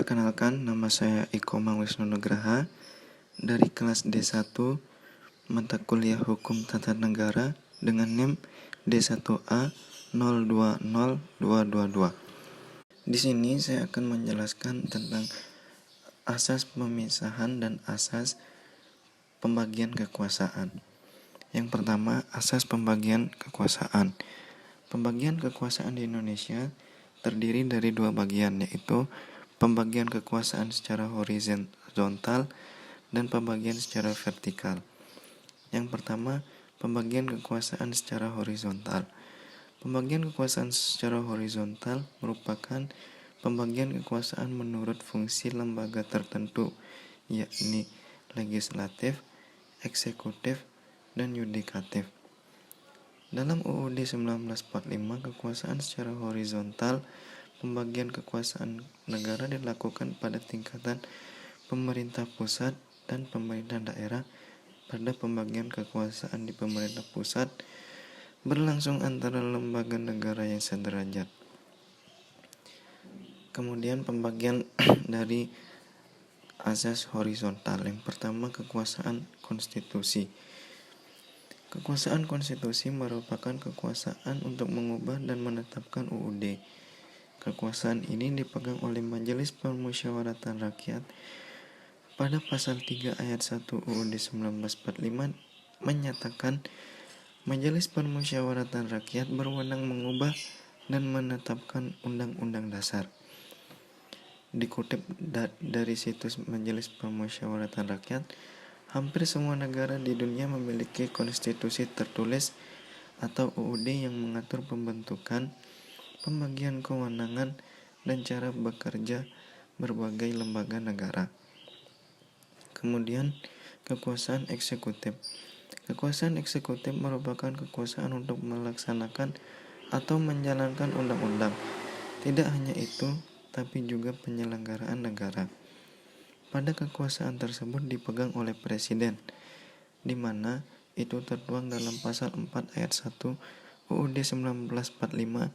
Perkenalkan, nama saya Iko Wisnu Nugraha dari kelas D1 mata kuliah Hukum Tata Negara dengan NIM D1A 020222. Di sini saya akan menjelaskan tentang asas pemisahan dan asas pembagian kekuasaan. Yang pertama, asas pembagian kekuasaan. Pembagian kekuasaan di Indonesia terdiri dari dua bagian, yaitu pembagian kekuasaan secara horizontal dan pembagian secara vertikal. Yang pertama, pembagian kekuasaan secara horizontal. Pembagian kekuasaan secara horizontal merupakan pembagian kekuasaan menurut fungsi lembaga tertentu, yakni legislatif, eksekutif, dan yudikatif. Dalam UUD 1945, kekuasaan secara horizontal pembagian kekuasaan negara dilakukan pada tingkatan pemerintah pusat dan pemerintah daerah. Pada pembagian kekuasaan di pemerintah pusat berlangsung antara lembaga negara yang sederajat. Kemudian pembagian dari asas horizontal. Yang pertama, kekuasaan konstitusi. Kekuasaan konstitusi merupakan kekuasaan untuk mengubah dan menetapkan UUD. Kekuasaan ini dipegang oleh Majelis Permusyawaratan Rakyat. Pada pasal 3 ayat 1 UUD 1945 menyatakan Majelis Permusyawaratan Rakyat berwenang mengubah dan menetapkan Undang-Undang Dasar. Dikutip dari situs Majelis Permusyawaratan Rakyat, hampir semua negara di dunia memiliki konstitusi tertulis atau UUD yang mengatur pembentukan, pembagian kewenangan, dan cara bekerja berbagai lembaga negara. Kemudian, kekuasaan eksekutif. Kekuasaan eksekutif merupakan kekuasaan untuk melaksanakan atau menjalankan undang-undang. Tidak hanya itu, tapi juga penyelenggaraan negara. Pada kekuasaan tersebut dipegang oleh presiden, di mana itu tertuang dalam pasal 4 ayat 1 UUD 1945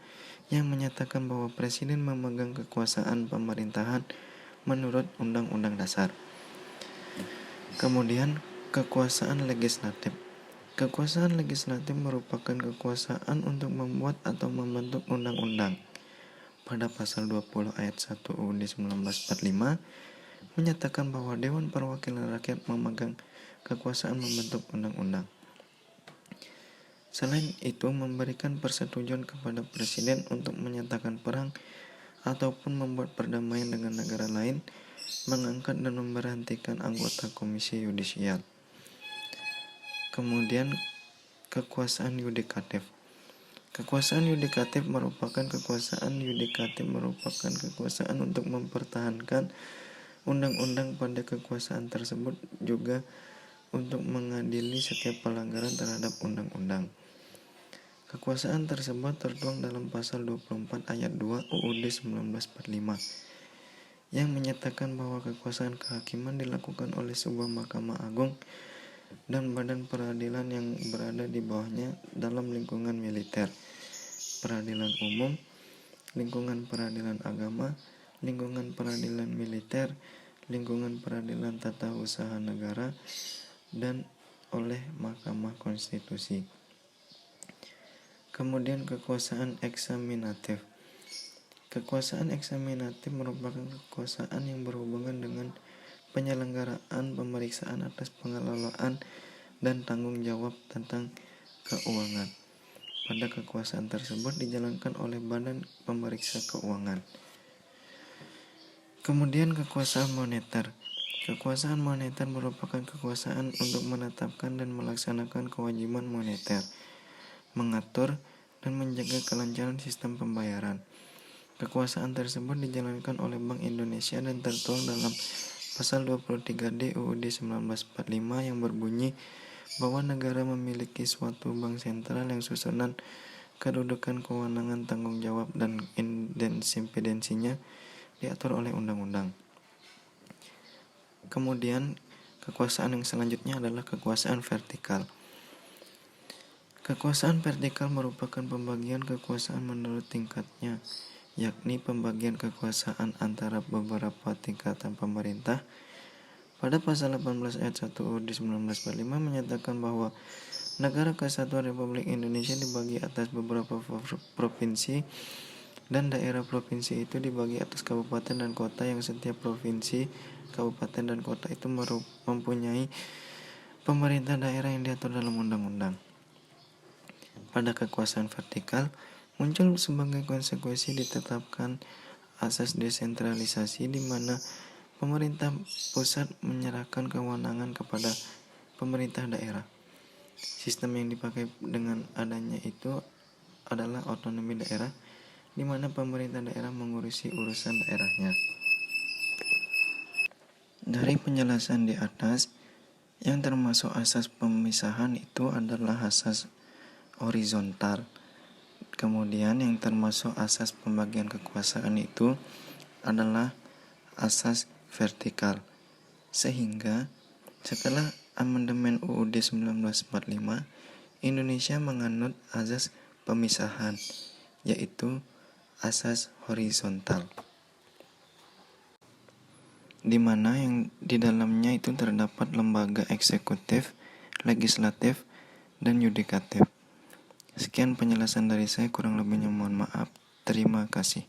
yang menyatakan bahwa presiden memegang kekuasaan pemerintahan menurut Undang-Undang Dasar. Kemudian, kekuasaan legislatif. Kekuasaan legislatif merupakan kekuasaan untuk membuat atau membentuk undang-undang. Pada pasal 20 ayat 1 UUD 1945 menyatakan bahwa Dewan Perwakilan Rakyat memegang kekuasaan membentuk undang-undang. Selain itu, memberikan persetujuan kepada presiden untuk menyatakan perang ataupun membuat perdamaian dengan negara lain, mengangkat dan memberhentikan anggota komisi yudisial. Kemudian, kekuasaan yudikatif. Kekuasaan yudikatif merupakan kekuasaan untuk mempertahankan undang-undang. Pada kekuasaan tersebut juga untuk mengadili setiap pelanggaran terhadap undang-undang. Kekuasaan tersebut tertuang dalam pasal 24 ayat 2 UUD 1945 yang menyatakan bahwa kekuasaan kehakiman dilakukan oleh sebuah Mahkamah Agung dan badan peradilan yang berada di bawahnya dalam lingkungan militer, peradilan umum, lingkungan peradilan agama, lingkungan peradilan militer, lingkungan peradilan tata usaha negara, dan oleh Mahkamah Konstitusi. Kemudian kekuasaan eksaminatif. Kekuasaan eksaminatif merupakan kekuasaan yang berhubungan dengan penyelenggaraan pemeriksaan atas pengelolaan dan tanggung jawab tentang keuangan. Pada kekuasaan tersebut dijalankan oleh Badan Pemeriksa Keuangan. Kemudian kekuasaan moneter. Kekuasaan moneter merupakan kekuasaan untuk menetapkan dan melaksanakan kewajiban moneter, mengatur dan menjaga kelancaran sistem pembayaran. Kekuasaan tersebut dijalankan oleh Bank Indonesia dan tertuang dalam pasal 23D UUD 1945 yang berbunyi bahwa negara memiliki suatu bank sentral yang susunan kedudukan, kewenangan, tanggung jawab, dan independensinya diatur oleh undang-undang. Kemudian, kekuasaan yang selanjutnya adalah kekuasaan vertikal. Kekuasaan vertikal merupakan pembagian kekuasaan menurut tingkatnya, yakni pembagian kekuasaan antara beberapa tingkatan pemerintah. Pada pasal 18 ayat 1 UUD 1945 menyatakan bahwa Negara Kesatuan Republik Indonesia dibagi atas beberapa provinsi dan daerah. Provinsi itu dibagi atas kabupaten dan kota yang setiap provinsi, kabupaten dan kota itu mempunyai pemerintah daerah yang diatur dalam undang-undang. Pada kekuasaan vertikal muncul sebagai konsekuensi ditetapkan asas desentralisasi di mana pemerintah pusat menyerahkan kewenangan kepada pemerintah daerah. Sistem yang dipakai dengan adanya itu adalah otonomi daerah, di mana pemerintah daerah mengurusi urusan daerahnya. Dari penjelasan di atas, yang termasuk asas pemisahan itu adalah asas horizontal. Kemudian yang termasuk asas pembagian kekuasaan itu adalah asas vertikal. Sehingga setelah amandemen UUD 1945, Indonesia menganut asas pemisahan, yaitu asas horizontal, di mana yang di dalamnya itu terdapat lembaga eksekutif, legislatif, dan yudikatif. Sekian penjelasan dari saya, kurang lebihnya mohon maaf. Terima kasih.